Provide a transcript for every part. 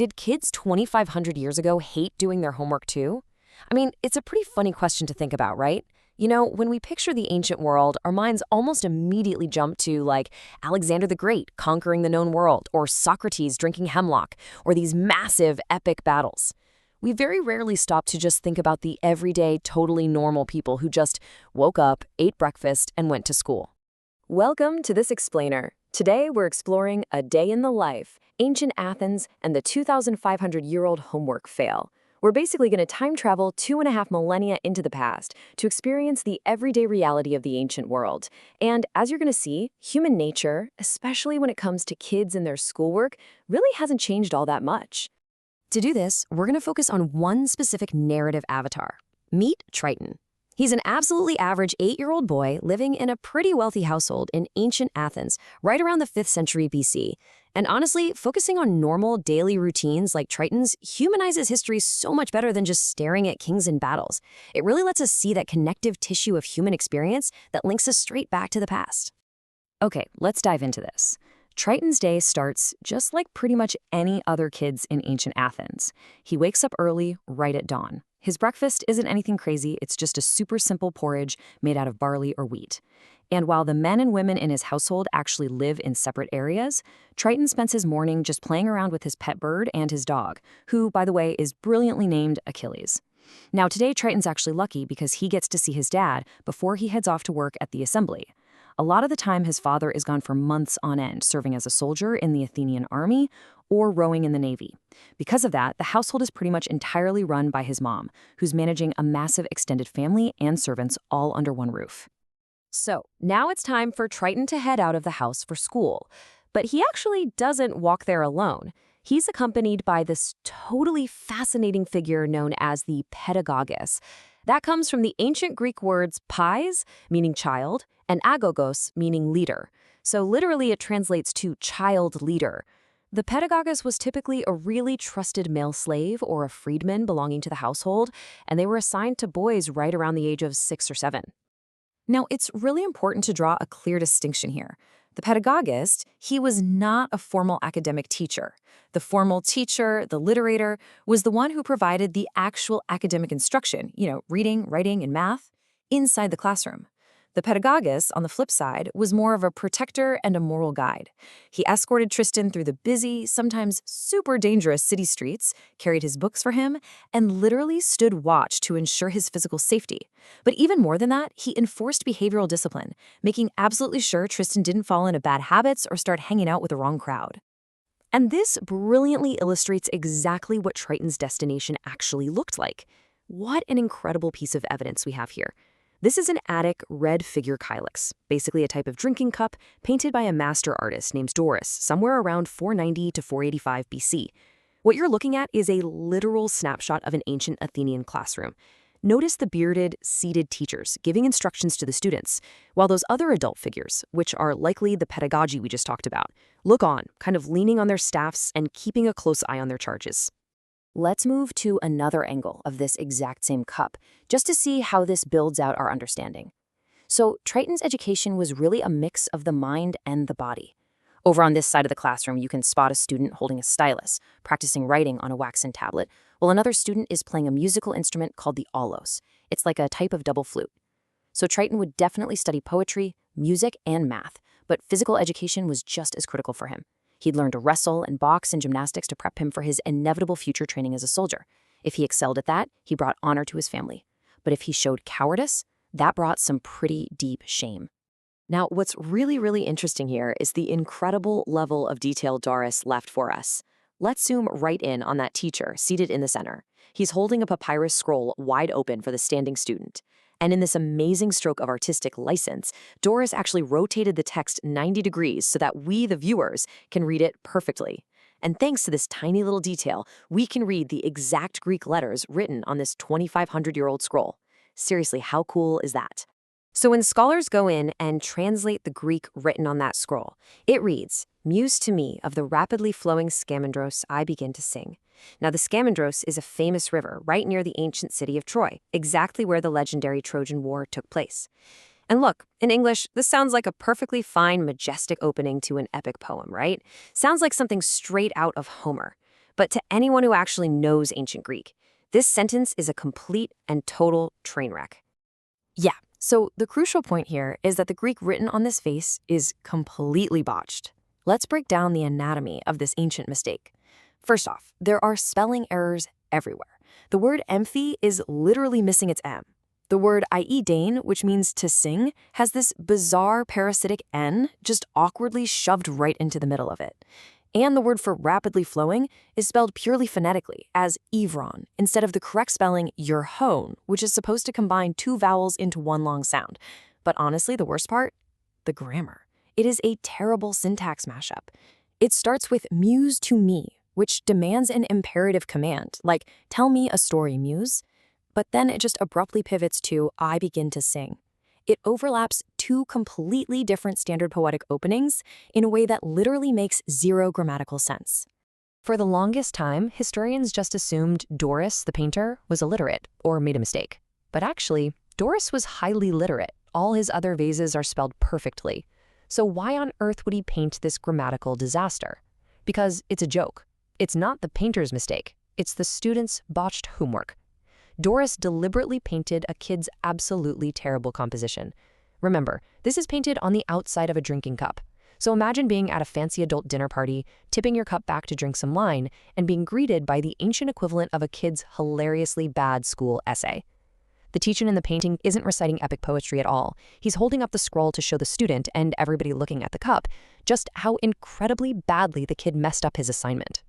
did kids 2,500 years ago hate doing their homework too? I mean, it's a pretty funny question to think about, right? You know, when we picture the ancient world, our minds almost immediately jump to, like, Alexander the Great conquering the known world, or Socrates drinking hemlock, or these massive, epic battles. We very rarely stop to just think about the everyday, totally normal people who just woke up, ate breakfast, and went to school. Welcome to this explainer. Today we're exploring a day in the life, ancient Athens, and the 2,500-year-old homework fail. We're basically going to time travel 2.5 millennia into the past to experience the everyday reality of the ancient world. And as you're going to see, human nature, especially when it comes to kids and their schoolwork, really hasn't changed all that much. To do this, we're going to focus on one specific narrative avatar. Meet Triton. He's an absolutely average 8-year-old boy living in a pretty wealthy household in ancient Athens, right around the 5th century BC. And honestly, focusing on normal daily routines like Triton's humanizes history so much better than just staring at kings and battles. It really lets us see that connective tissue of human experience that links us straight back to the past. Okay, let's dive into this. Triton's day starts just like pretty much any other kids in ancient Athens. He wakes up early, right at dawn. His breakfast isn't anything crazy, it's just a super simple porridge made out of barley or wheat. And while the men and women in his household actually live in separate areas, Triton spends his morning just playing around with his pet bird and his dog, who, by the way, is brilliantly named Achilles. Now, today Triton's actually lucky because he gets to see his dad before he heads off to work at the assembly. A lot of the time, his father is gone for months on end, serving as a soldier in the Athenian army or rowing in the Navy. Because of that, the household is pretty much entirely run by his mom, who's managing a massive extended family and servants all under one roof. So, now it's time for Triton to head out of the house for school. But he actually doesn't walk there alone. He's accompanied by this totally fascinating figure known as the pedagogus. That comes from the ancient Greek words pais, meaning child, and agogos, meaning leader. So literally it translates to child leader. The pedagogus was typically a really trusted male slave or a freedman belonging to the household, and they were assigned to boys right around the age of 6 or 7. Now, it's really important to draw a clear distinction here. The pedagogist, he was not a formal academic teacher. The formal teacher, the literator, was the one who provided the actual academic instruction, reading, writing, and math, inside the classroom. The pedagogist, on the flip side, was more of a protector and a moral guide. He escorted Tristan through the busy, sometimes super dangerous city streets, carried his books for him, and literally stood watch to ensure his physical safety. But even more than that, he enforced behavioral discipline, making absolutely sure Tristan didn't fall into bad habits or start hanging out with the wrong crowd. And this brilliantly illustrates exactly what Triton's destination actually looked like. What an incredible piece of evidence we have here. This is an Attic red figure kylix, basically a type of drinking cup painted by a master artist named Doris somewhere around 490 to 485 BC. What you're looking at is a literal snapshot of an ancient Athenian classroom. Notice the bearded, seated teachers giving instructions to the students, while those other adult figures, which are likely the pedagogy we just talked about, look on, kind of leaning on their staffs and keeping a close eye on their charges. Let's move to another angle of this exact same cup, just to see how this builds out our understanding. So Triton's education was really a mix of the mind and the body. Over on this side of the classroom, you can spot a student holding a stylus, practicing writing on a waxen tablet, while another student is playing a musical instrument called the aulos. It's like a type of double flute. So Triton would definitely study poetry, music, and math, but physical education was just as critical for him. He'd learn to wrestle and box and gymnastics to prep him for his inevitable future training as a soldier. If he excelled at that, he brought honor to his family. But if he showed cowardice, that brought some pretty deep shame. Now, what's really, really interesting here is the incredible level of detail Doris left for us. Let's zoom right in on that teacher seated in the center. He's holding a papyrus scroll wide open for the standing student. And in this amazing stroke of artistic license, Doris actually rotated the text 90 degrees so that we, the viewers, can read it perfectly. And thanks to this tiny little detail, we can read the exact Greek letters written on this 2,500-year-old scroll. Seriously, how cool is that? So when scholars go in and translate the Greek written on that scroll, it reads, "Muse to me of the rapidly flowing Scamandros I begin to sing." Now, the Scamandros is a famous river right near the ancient city of Troy, exactly where the legendary Trojan War took place. And look, in English, this sounds like a perfectly fine, majestic opening to an epic poem, right? Sounds like something straight out of Homer. But to anyone who actually knows ancient Greek, this sentence is a complete and total train wreck. Yeah, so the crucial point here is that the Greek written on this vase is completely botched. Let's break down the anatomy of this ancient mistake. First off, there are spelling errors everywhere. The word emphy is literally missing its M. The word iedein, which means to sing, has this bizarre parasitic N just awkwardly shoved right into the middle of it. And the word for rapidly flowing is spelled purely phonetically as ivron, instead of the correct spelling yerhone, which is supposed to combine two vowels into one long sound. But honestly, the worst part? The grammar. It is a terrible syntax mashup. It starts with muse to me, which demands an imperative command, like, tell me a story, muse. But then it just abruptly pivots to, I begin to sing. It overlaps two completely different standard poetic openings in a way that literally makes zero grammatical sense. For the longest time, historians just assumed Doris, the painter, was illiterate or made a mistake. But actually, Doris was highly literate. All his other vases are spelled perfectly. So why on earth would he paint this grammatical disaster? Because it's a joke. It's not the painter's mistake. It's the student's botched homework. Doris deliberately painted a kid's absolutely terrible composition. Remember, this is painted on the outside of a drinking cup. So imagine being at a fancy adult dinner party, tipping your cup back to drink some wine, and being greeted by the ancient equivalent of a kid's hilariously bad school essay. The teacher in the painting isn't reciting epic poetry at all. He's holding up the scroll to show the student and everybody looking at the cup just how incredibly badly the kid messed up his assignment.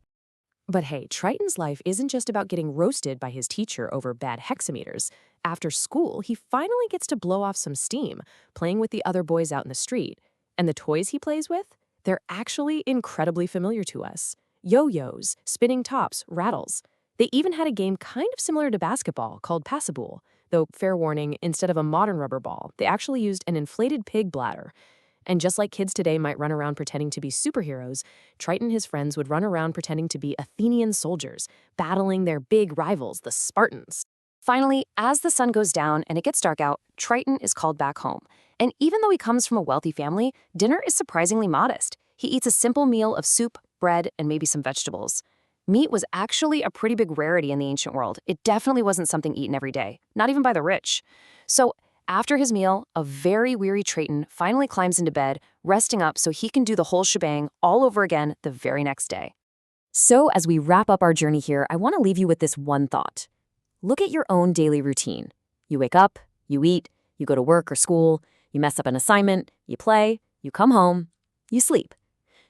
But hey, Triton's life isn't just about getting roasted by his teacher over bad hexameters. After school, he finally gets to blow off some steam, playing with the other boys out in the street. And the toys he plays with? They're actually incredibly familiar to us. Yo-yos, spinning tops, rattles. They even had a game kind of similar to basketball called Passabule, though, fair warning, instead of a modern rubber ball, they actually used an inflated pig bladder. And just like kids today might run around pretending to be superheroes, Triton and his friends would run around pretending to be Athenian soldiers, battling their big rivals, the Spartans. Finally, as the sun goes down and it gets dark out, Triton is called back home. And even though he comes from a wealthy family, dinner is surprisingly modest. He eats a simple meal of soup, bread, and maybe some vegetables. Meat was actually a pretty big rarity in the ancient world. It definitely wasn't something eaten every day, not even by the rich. So, after his meal, a very weary Triton finally climbs into bed, resting up so he can do the whole shebang all over again the very next day. So as we wrap up our journey here, I want to leave you with this one thought. Look at your own daily routine. You wake up, you eat, you go to work or school, you mess up an assignment, you play, you come home, you sleep.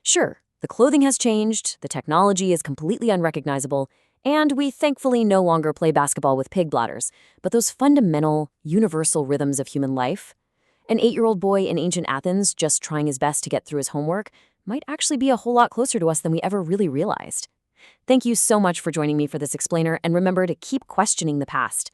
Sure, the clothing has changed, the technology is completely unrecognizable, and we thankfully no longer play basketball with pig bladders, but those fundamental, universal rhythms of human life, an 8-year-old boy in ancient Athens just trying his best to get through his homework, might actually be a whole lot closer to us than we ever really realized. Thank you so much for joining me for this explainer, and remember to keep questioning the past.